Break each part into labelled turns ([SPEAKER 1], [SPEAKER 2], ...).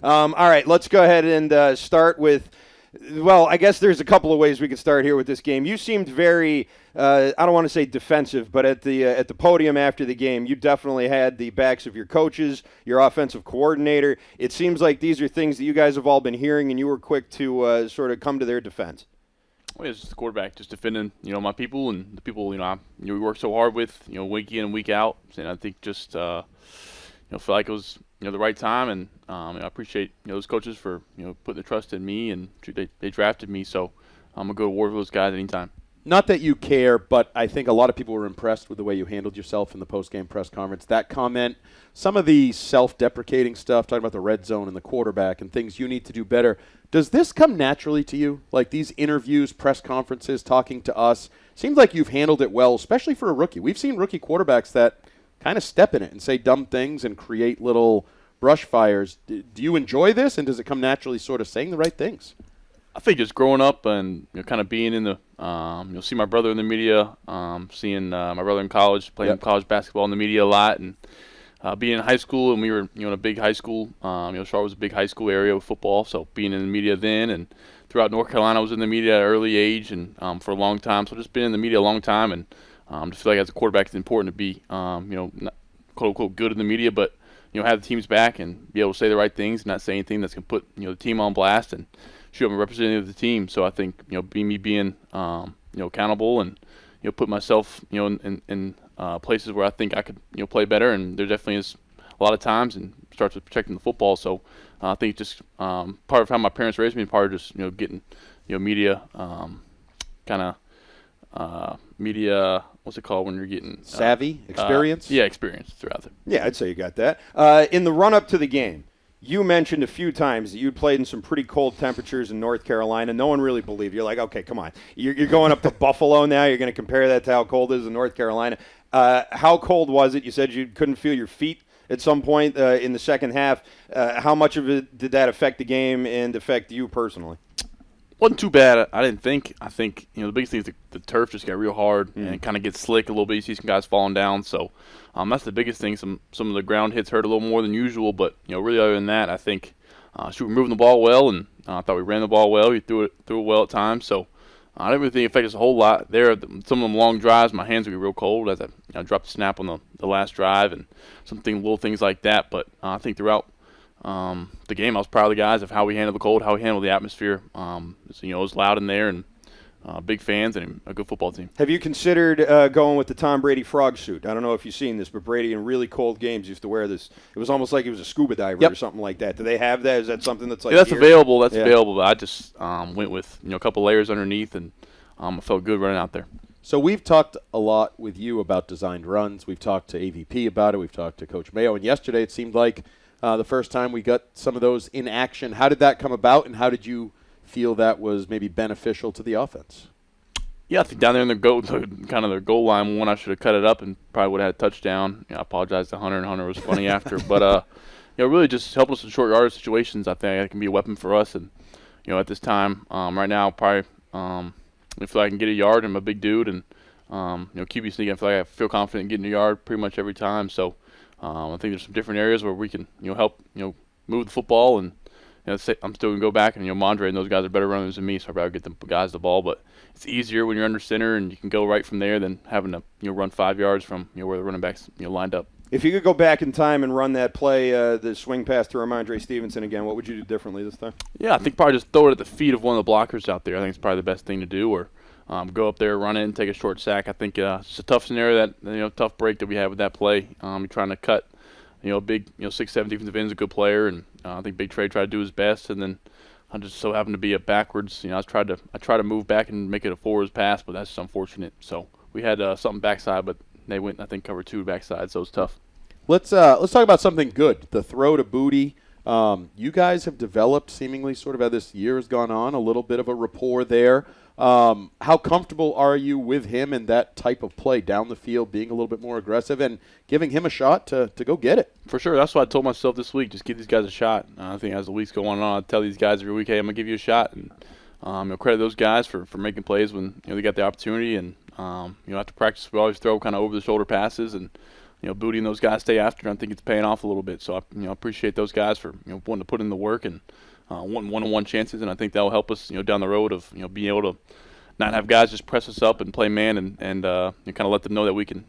[SPEAKER 1] All right, let's go ahead and start with. Well, I guess there's a couple of ways we could start here with this game. You seemed very, I don't want to say defensive, but at the podium after the game, you definitely had the backs of your coaches, your offensive coordinator. It seems like these are things that you guys have all been hearing, and you were quick to sort of come to their defense.
[SPEAKER 2] Well, it's just the quarterback, just defending, my people and the people, we work so hard with, week in and week out. And I think just, feel like it was, the right time. And I appreciate, those coaches for, putting the trust in me, and they drafted me. So I'm going to go to war with those guys anytime.
[SPEAKER 3] Not that you care, but I think a lot of people were impressed with the way you handled yourself in the post-game press conference. That comment, some of the self-deprecating stuff, talking about the red zone and the quarterback and things you need to do better. Does this come naturally to you? Like these interviews, press conferences, talking to us? Seems like you've handled it well, especially for a rookie. We've seen rookie quarterbacks that kind of step in it and say dumb things and create little brush fires. Do you enjoy this, and does it come naturally sort of saying the right things?
[SPEAKER 2] I think just growing up and kind of being in the, you'll see my brother in the media, seeing my brother in college, playing college basketball in the media a lot, and being in high school, and we were in a big high school. Charlotte was a big high school area with football, so being in the media then, and throughout North Carolina, I was in the media at an early age and for a long time. So just been in the media a long time, and just feel like as a quarterback, it's important to be, not quote unquote good in the media, but have the team's back and be able to say the right things, and not say anything that's gonna put the team on blast and show I'm a representative of the being So I think being accountable and put myself in places where I think I could play better, and there definitely is a lot of times, and starts with protecting the football. So I think just part of how my parents raised me, and part of just getting media media, what's it called when you're getting
[SPEAKER 3] savvy experience?
[SPEAKER 2] Experience throughout it.
[SPEAKER 1] Yeah, I'd say you got that. In the run up to the game, you mentioned a few times that you'd played in some pretty cold temperatures in North Carolina. No one really believed you. You're like, okay, come on. You're going up to Buffalo now. You're going to compare that to how cold it is in North Carolina. How cold was it? You said you couldn't feel your feet at some point in the second half. How much of it did that affect the game and affect you personally?
[SPEAKER 2] Wasn't too bad. I didn't think. I think the biggest thing is the turf just got real hard and kind of gets slick a little bit. You see some guys falling down, so that's the biggest thing. Some of the ground hits hurt a little more than usual, but really other than that, I think we were moving the ball well, and I thought we ran the ball well. We threw it well at times, so I didn't really think it affected us a whole lot. There, some of them long drives, my hands would get real cold as I dropped the snap on the last drive, and little things like that. But I think throughout the game, I was proud of the guys of how we handled the cold, how we handled the atmosphere. It was loud in there, and big fans and a good football team.
[SPEAKER 1] Have you considered going with the Tom Brady frog suit? I don't know if you've seen this, but Brady in really cold games used to wear this. It was almost like he was a scuba diver or something like that. Do they have that? Is that something that's like?
[SPEAKER 2] Yeah, that's available. That's available. But I just went with a couple layers underneath, and I felt good running out there.
[SPEAKER 3] So we've talked a lot with you about designed runs. We've talked to AVP about it. We've talked to Coach Mayo, and yesterday it seemed like the first time we got some of those in action. How did that come about, and how did you feel that was maybe beneficial to the offense?
[SPEAKER 2] Yeah, I think down there in the goal line one, I should have cut it up and probably would have had a touchdown. I apologize to Hunter, and Hunter was funny after. But, really just helping us in short yardage situations, I think it can be a weapon for us. And, at this time, right now, probably I feel like I can get a yard, and I'm a big dude. And, QB sneak, I feel like I feel confident in getting a yard pretty much every time. So, I think there's some different areas where we can, help, move the football, and I'm still gonna go back and Mondre and those guys are better runners than me, so I'd rather get the guys the ball. But it's easier when you're under center and you can go right from there than having to run 5 yards from where the running backs lined up.
[SPEAKER 1] If you could go back in time and run that play, the swing pass to Ramondre Stevenson again, what would you do differently this time?
[SPEAKER 2] Yeah, I think probably just throw it at the feet of one of the blockers out there. I think it's probably the best thing to do, or go up there, run it, and take a short sack. I think it's a tough scenario, that tough break that we had with that play. You're trying to cut, big 6'7" defensive end is a good player, and I think Big Trey tried to do his best, and then I just so happened to be up backwards. I tried to move back and make it a forwards pass, but that's just unfortunate. So we had something backside, but they went, I think, cover 2 backside, so it's tough.
[SPEAKER 3] Let's talk about something good. The throw to Booty. You guys have developed, seemingly sort of as this year has gone on, a little bit of a rapport there. How comfortable are you with him and that type of play down the field, being a little bit more aggressive and giving him a shot to go get it?
[SPEAKER 2] For sure. That's what I told myself this week. Just give these guys a shot. I think as the weeks go on, I tell these guys every week, hey, I'm going to give you a shot. And credit those guys for making plays when they got the opportunity. And have to practice. We always throw kind of over-the-shoulder passes and Booty and those guys stay after. And I think it's paying off a little bit. So I appreciate those guys for wanting to put in the work and wanting one-on-one chances. And I think that will help us down the road of being able to not have guys just press us up and play man and kind of let them know that we can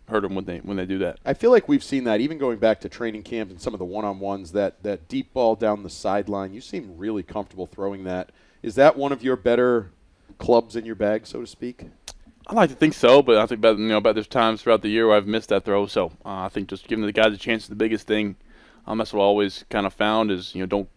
[SPEAKER 2] hurt them when they do that.
[SPEAKER 3] I feel like we've seen that even going back to training camp and some of the one-on-ones, that deep ball down the sideline. You seem really comfortable throwing that. Is that one of your better clubs in your bag, so to speak?
[SPEAKER 2] I like to think so, but I think about there's times throughout the year where I've missed that throw. So I think just giving the guys a chance is the biggest thing. That's what I always kind of found is don't.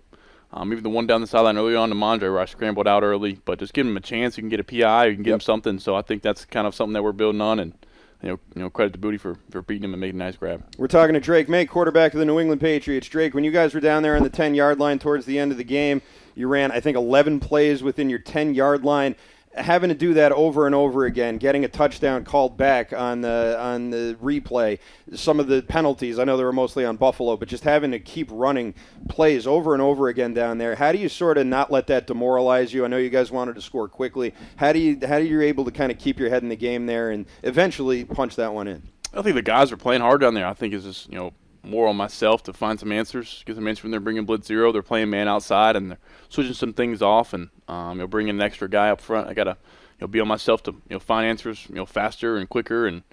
[SPEAKER 2] Even the one down the sideline early on to Mondre where I scrambled out early, but just give him a chance. You can get a PI, you can get him something. So I think that's kind of something that we're building on, and credit to Booty for beating him and making a nice grab.
[SPEAKER 1] We're talking to Drake Maye, quarterback of the New England Patriots. Drake, when you guys were down there on the 10-yard line towards the end of the game, you ran, I think, 11 plays within your 10-yard line. Having to do that over and over again, getting a touchdown called back on the replay, some of the penalties, I know they were mostly on Buffalo, but just having to keep running plays over and over again down there, how do you sort of not let that demoralize you? I know you guys wanted to score quickly. How do you able to kind of keep your head in the game there and eventually punch that one in?
[SPEAKER 2] I think the guys are playing hard down there. I think it's just more on myself to find some answers, get some answers when they're bringing blitz zero. They're playing man outside, and they're switching some things off, and bringing an extra guy up front. I got to be on myself to find answers faster and quicker and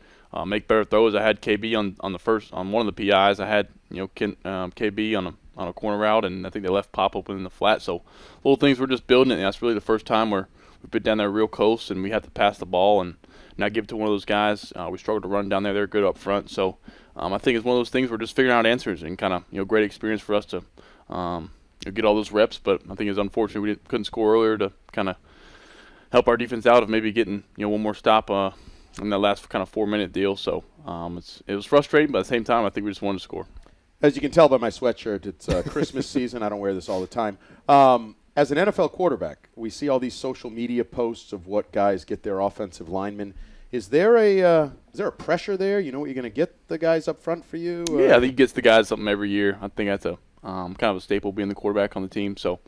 [SPEAKER 2] make better throws. I had KB on one of the PIs. I had KB on a corner route, and I think they left Pop open in the flat. So little things we're just building, and that's really the first time where we've been down there real close, and we have to pass the ball and not give it to one of those guys. We struggled to run down there. They're good up front. So I think it's one of those things we're just figuring out answers and kind of great experience for us to get all those reps. But I think it's unfortunate we couldn't score earlier to kind of help our defense out of maybe getting one more stop in that last kind of 4-minute deal. So it was frustrating, but at the same time I think we just wanted to score.
[SPEAKER 3] As you can tell by my sweatshirt, it's Christmas season. I don't wear this all the time. As an NFL quarterback, we see all these social media posts of what guys get their offensive linemen. Is there a pressure there? You know what you're going to get the guys up front for you?
[SPEAKER 2] Yeah, I think he gets the guys something every year. I think that's a kind of a staple being the quarterback on the team. So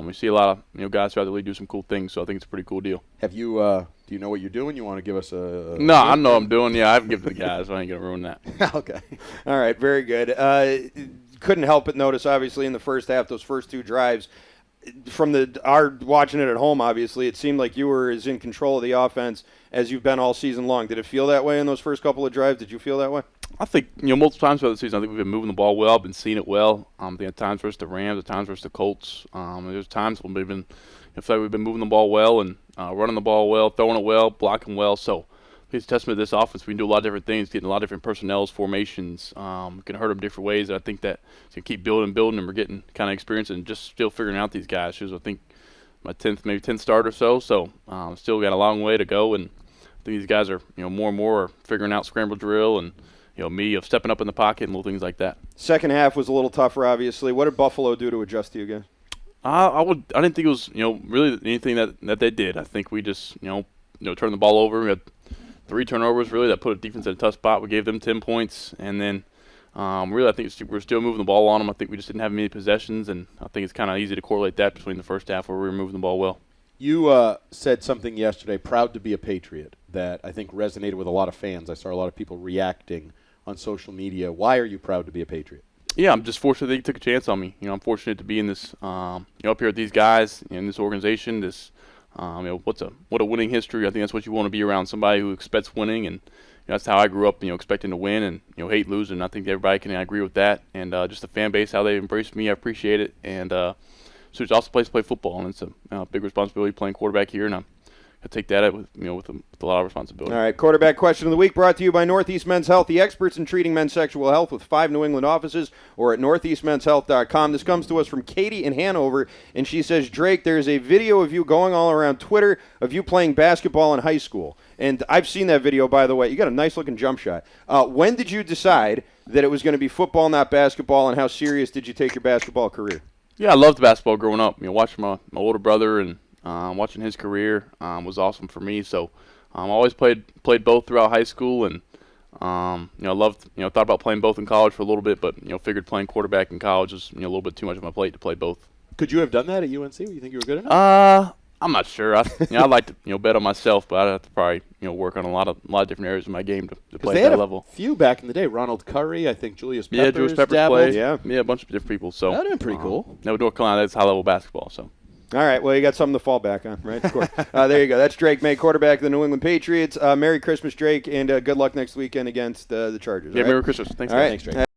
[SPEAKER 2] we see a lot of guys throughout the league do some cool things. So I think it's a pretty cool deal.
[SPEAKER 3] Have you? Do you know what you're doing? You want to give us a?
[SPEAKER 2] No, I know what I'm doing. Yeah, I haven't given it to the guys. So I ain't gonna ruin that.
[SPEAKER 3] Okay.
[SPEAKER 1] All right, very good. Couldn't help but notice, obviously, in the first half, those first two drives. From our watching it at home, obviously, it seemed like you were as in control of the offense as you've been all season long. Did it feel that way in those first couple of drives? Did you feel that way?
[SPEAKER 2] I think, multiple times throughout the season, I think we've been moving the ball well. I've been seeing it well. At times versus the Rams, at times versus the Colts. There's times when we've been moving the ball well and running the ball well, throwing it well, blocking well. So it's a testament to this offense. We can do a lot of different things, getting a lot of different personnels, formations. Can hurt them different ways. And I think that it's going to keep building, and we're getting kind of experience and just still figuring out these guys. Because I think my 10th start or so. So still got a long way to go. And I think these guys are, more and more are figuring out scramble drill and, me of stepping up in the pocket and little things like that. Second
[SPEAKER 1] half was a little tougher, obviously. What did Buffalo do to adjust to you guys?
[SPEAKER 2] I didn't think it was, really anything that they did. I think we just, turned the ball over. We had 3 turnovers, really, that put a defense in a tough spot. We gave them 10 points. And then, really, I think we're still moving the ball on them. I think we just didn't have many possessions. And I think it's kind of easy to correlate that between the first half where we were moving the ball well.
[SPEAKER 3] You said something yesterday, proud to be a Patriot, that I think resonated with a lot of fans. I saw a lot of people reacting on social media. Why are you proud to be a Patriot?
[SPEAKER 2] Yeah, I'm just fortunate that he took a chance on me. I'm fortunate to be in this, up here with these guys in this organization. This, what a winning history. I think that's what you want to be around, somebody who expects winning, and that's how I grew up. Expecting to win and hate losing. I think everybody can agree with that. And just the fan base, how they embraced me, I appreciate it. And so it's also a place to play football, and it's a big responsibility playing quarterback here, and I take that with a lot of responsibility.
[SPEAKER 1] All right, quarterback question of the week brought to you by Northeast Men's Health, the experts in treating men's sexual health with 5 New England offices, or at northeastmenshealth.com. This comes to us from Katie in Hanover, and she says, Drake, there is a video of you going all around Twitter of you playing basketball in high school. And I've seen that video, by the way. You got a nice-looking jump shot. When did you decide that it was going to be football, not basketball, and how serious did you take your basketball career?
[SPEAKER 2] Yeah, I loved basketball growing up. Watching my older brother and watching his career was awesome for me. So I always played both throughout high school, and loved thought about playing both in college for a little bit, but figured playing quarterback in college was a little bit too much on my plate to play both.
[SPEAKER 3] Could you have done that at UNC? You think you were good enough?
[SPEAKER 2] I'm not sure. I'd like to bet on myself, but I'd have to probably work on a lot of different areas of my game to play
[SPEAKER 3] They
[SPEAKER 2] at
[SPEAKER 3] had
[SPEAKER 2] that level.
[SPEAKER 3] a few back in the day. Ronald Curry, I think Julius Peppers.
[SPEAKER 2] Yeah, Julius Peppers
[SPEAKER 3] dabbled.
[SPEAKER 2] played.
[SPEAKER 1] Yeah.
[SPEAKER 2] A bunch of different people. So
[SPEAKER 3] That would have been pretty cool.
[SPEAKER 2] No, North Carolina, that's high level basketball. So.
[SPEAKER 1] All right, well, you got something to fall back on, right? Of course. There you go. That's Drake Maye, quarterback of the New England Patriots. Merry Christmas, Drake, and good luck next weekend against the Chargers.
[SPEAKER 2] Yeah,
[SPEAKER 1] all right?
[SPEAKER 2] Merry Christmas. Thanks,
[SPEAKER 1] All right.
[SPEAKER 3] Thanks, Drake.